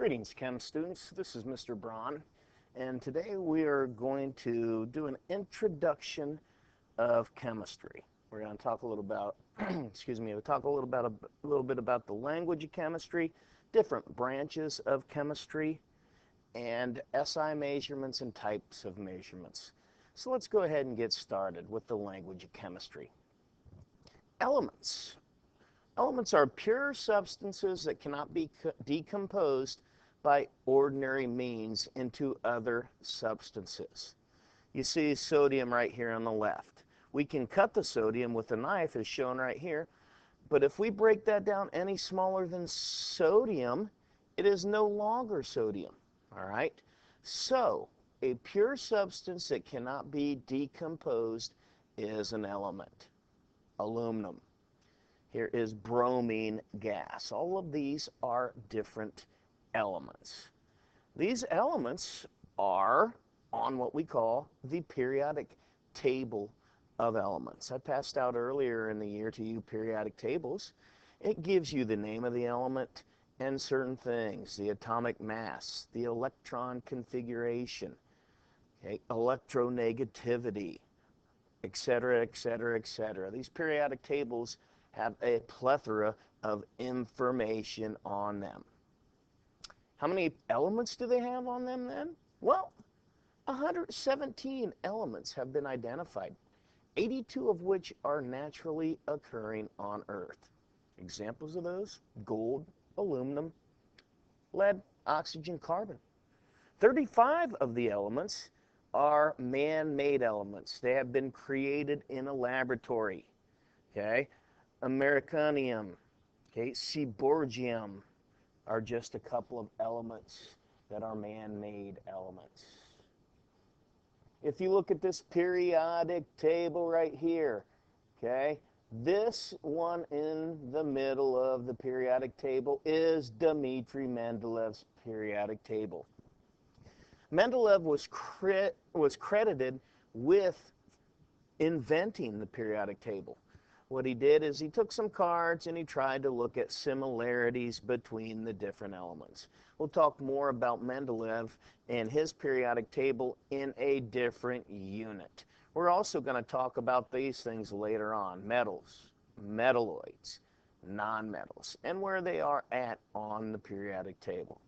Greetings, Chem students. This is Mr. Braun, and today we are going to do an introduction of chemistry. We're going to talk a little about, we'll talk a little bit about the language of chemistry, different branches of chemistry, and SI measurements and types of measurements. So let's go ahead and get started with the language of chemistry. Elements. Elements are pure substances that cannot be decomposed by ordinary means into other substances. You see sodium right here on the left. We can cut the sodium with a knife as shown right here, but if we break that down any smaller than sodium, it is no longer sodium. All right? So, a pure substance that cannot be decomposed is an element. Aluminum. Here is bromine gas. All of these are different elements. These elements are on what we call the periodic table of elements. I passed out earlier in the year to you periodic tables. It gives you the name of the element and certain things, the atomic mass, the electron configuration, okay, electronegativity, etc., etc., etc. These periodic tables have a plethora of information on them. How many elements do they have on them then? Well, 117 elements have been identified, 82 of which are naturally occurring on Earth. Examples of those: gold, aluminum, lead, oxygen, carbon. 35 of the elements are man-made elements. They have been created in a laboratory. Okay? Americanium, okay, seaborgium are just a couple of elements that are man-made elements. If you look at this periodic table right here, okay, this one in the middle of the periodic table is Dmitri Mendelev's periodic table. Mendeleev was credited with inventing the periodic table. What he did is he took some cards and he tried to look at similarities between the different elements. We'll talk more about Mendeleev and his periodic table in a different unit. We're also going to talk about these things later on: metals, metalloids, nonmetals, and where they are at on the periodic table.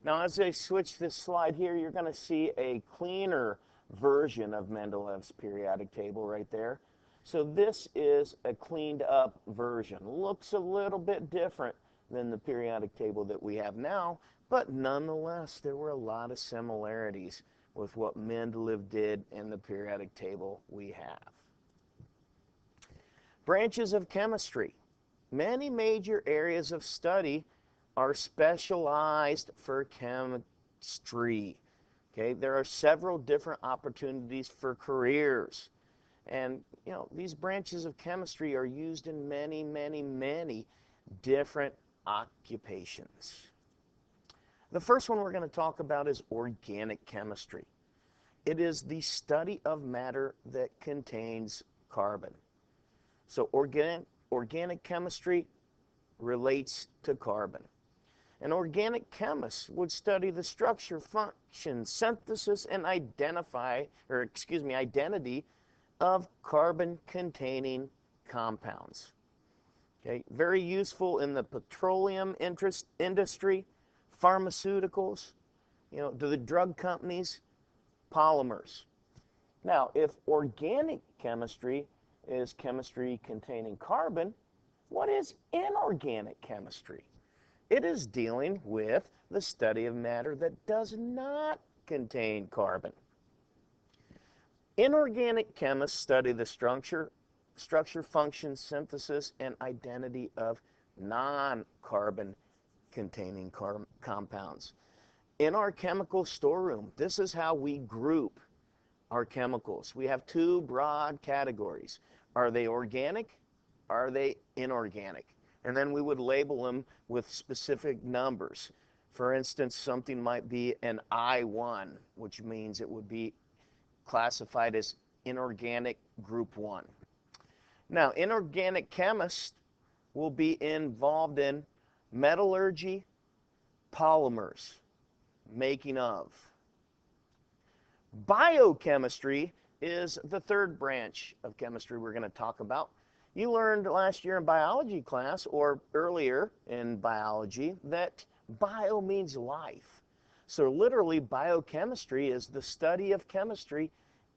Now, as I switch this slide here, you're going to see a cleaner version of Mendeleev's periodic table right there. So this is a cleaned up version. Looks a little bit different than the periodic table that we have now, but nonetheless, there were a lot of similarities with what Mendeleev did in the periodic table we have. Branches of chemistry. Many major areas of study are specialized for chemistry. Okay, there are several different opportunities for careers. And, you know, these branches of chemistry are used in many, many, many different occupations. The first one we're going to talk about is organic chemistry. It is the study of matter that contains carbon. So organic chemistry relates to carbon. An organic chemist would study the structure, function, synthesis, and identity of carbon-containing compounds. Okay, very useful in the petroleum industry, pharmaceuticals, you know, to the drug companies, polymers. Now, if organic chemistry is chemistry containing carbon, what is inorganic chemistry? It is dealing with the study of matter that does not contain carbon. Inorganic chemists study the structure, function, synthesis, and identity of non-carbon containing compounds. In our chemical storeroom, this is how we group our chemicals. We have two broad categories. Are they organic? Are they inorganic? And then we would label them with specific numbers. For instance, something might be an I1, which means it would be classified as inorganic group 1. Now, inorganic chemists will be involved in metallurgy, polymers, making of. Biochemistry is the third branch of chemistry we're going to talk about. You learned last year in biology class, or earlier in biology, that bio means life. So literally, biochemistry is the study of chemistry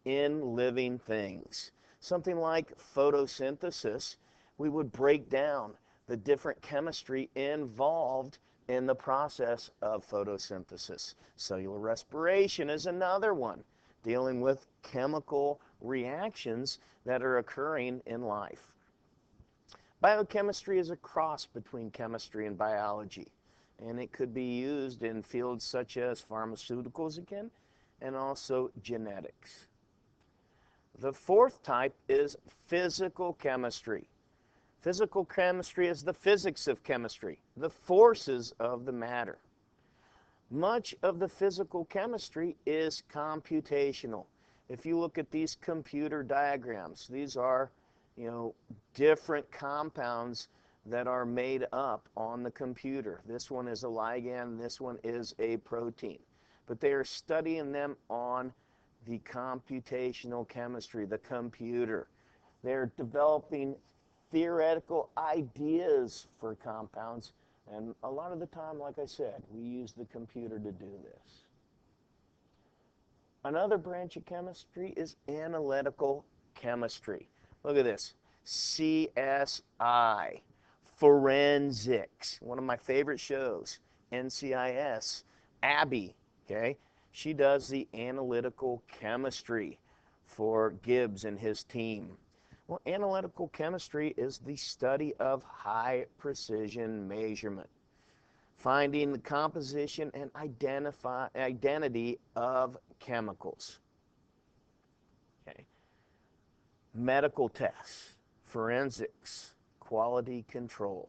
in living things. Something like photosynthesis, we would break down the different chemistry involved in the process of photosynthesis. Cellular respiration is another one, dealing with chemical reactions that are occurring in life. Biochemistry is a cross between chemistry and biology, and it could be used in fields such as pharmaceuticals again, and also genetics. The fourth type is physical chemistry. Physical chemistry is the physics of chemistry, the forces of the matter. Much of the physical chemistry is computational. If you look at these computer diagrams, these are, different compounds that are made up on the computer. This one is a ligand, this one is a protein. But they are studying them on the computational chemistry, the computer. They're developing theoretical ideas for compounds, and a lot of the time, like I said, we use the computer to do this. Another branch of chemistry is analytical chemistry. Look at this, CSI, forensics, one of my favorite shows, NCIS, Abby, okay? She does the analytical chemistry for Gibbs and his team. Well, analytical chemistry is the study of high precision measurement, finding the composition and identity of chemicals. Okay. Medical tests, forensics, quality control.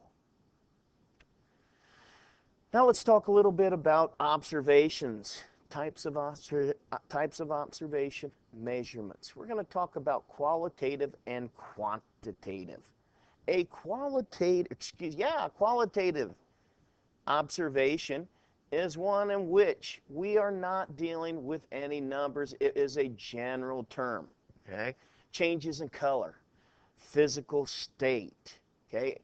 Now let's talk a little bit about observations, types of observation, measurements. We're going to talk about qualitative and quantitative. A qualitative observation is one in which we are not dealing with any numbers. It is a general term, okay? Changes in color, physical state, okay?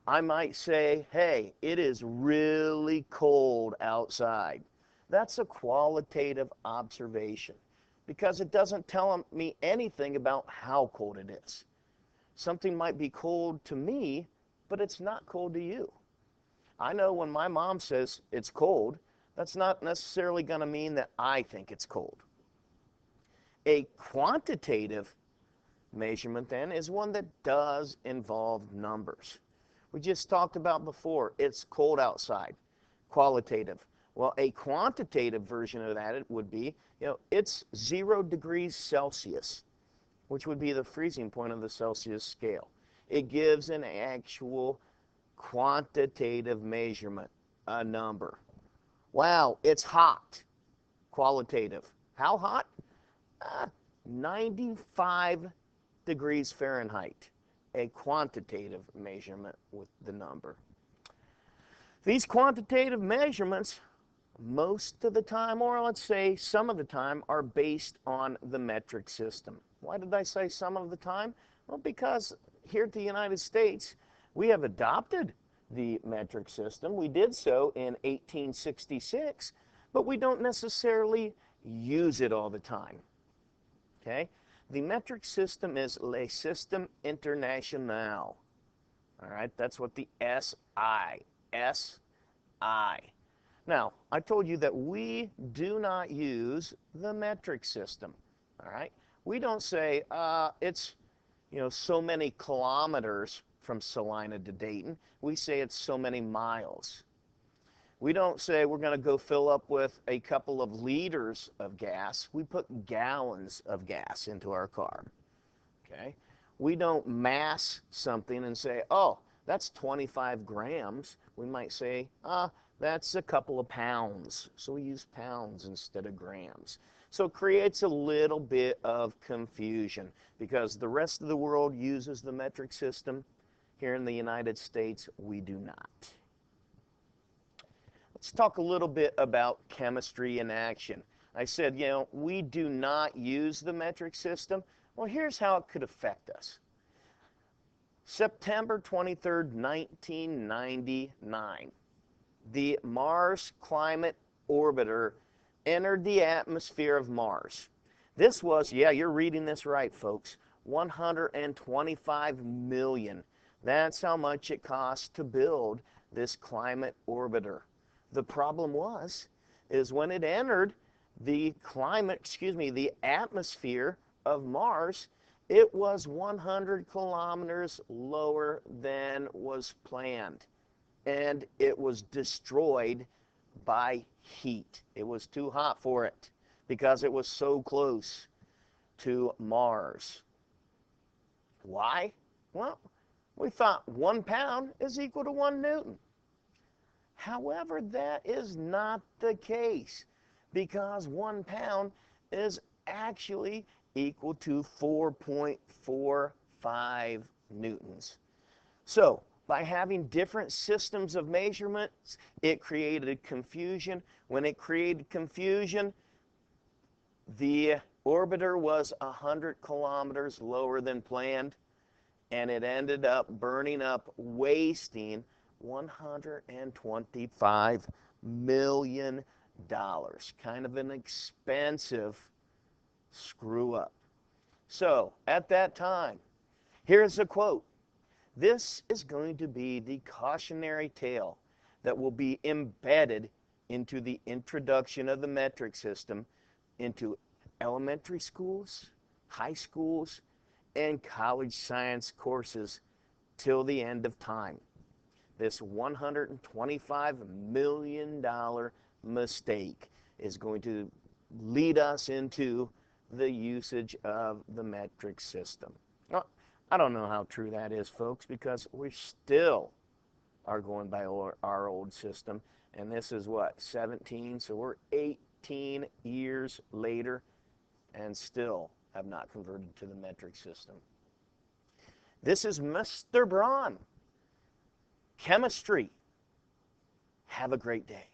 I might say, hey, it is really cold outside. That's a qualitative observation because it doesn't tell me anything about how cold it is. Something might be cold to me, but it's not cold to you. I know when my mom says it's cold, that's not necessarily going to mean that I think it's cold. A quantitative measurement then is one that does involve numbers. We just talked about before, it's cold outside, qualitative. Well, a quantitative version of that would be, it's 0 degrees Celsius, which would be the freezing point of the Celsius scale. It gives an actual quantitative measurement, a number. Wow, it's hot, qualitative. How hot? 95 degrees Fahrenheit, a quantitative measurement with the number. These quantitative measurements, most of the time, or let's say some of the time, are based on the metric system. Why did I say some of the time? Well, because here at the United States, we have adopted the metric system. We did so in 1866, but we don't necessarily use it all the time. Okay? The metric system is Le Système International. All right, that's what the SI. Now, I told you that we do not use the metric system. All right, we don't say it's so many kilometers from Salina to Dayton. We say it's so many miles. We don't say we're going to go fill up with a couple of liters of gas. We put gallons of gas into our car. Okay? We don't mass something and say, oh, that's 25 grams. We might say, that's a couple of pounds. So we use pounds instead of grams. So it creates a little bit of confusion because the rest of the world uses the metric system. Here in the United States, we do not. let's talk a little bit about chemistry in action. I said, we do not use the metric system. Well, here's how it could affect us. September 23rd, 1999, the Mars Climate Orbiter entered the atmosphere of Mars. This was, yeah, you're reading this right, folks, 125 million. That's how much it cost to build this climate orbiter. The problem is when it entered the the atmosphere of Mars, it was 100 kilometers lower than was planned. And it was destroyed by heat. It was too hot for it because it was so close to Mars. Why? Well, we thought 1 pound is equal to 1 Newton. However, that is not the case because 1 pound is actually equal to 4.45 newtons. So, by having different systems of measurements, it created confusion. When it created confusion, the orbiter was 100 kilometers lower than planned, and it ended up burning up, wasting $125 million. Kind of an expensive screw up. So, at that time, here's a quote. This is going to be the cautionary tale that will be embedded into the introduction of the metric system into elementary schools, high schools, and college science courses till the end of time. This $125 million mistake is going to lead us into the usage of the metric system. Well, I don't know how true that is, folks, because we still are going by our old system. And this is what, 17? So we're 18 years later and still have not converted to the metric system. This is Mr. Braun. Chemistry. Have a great day.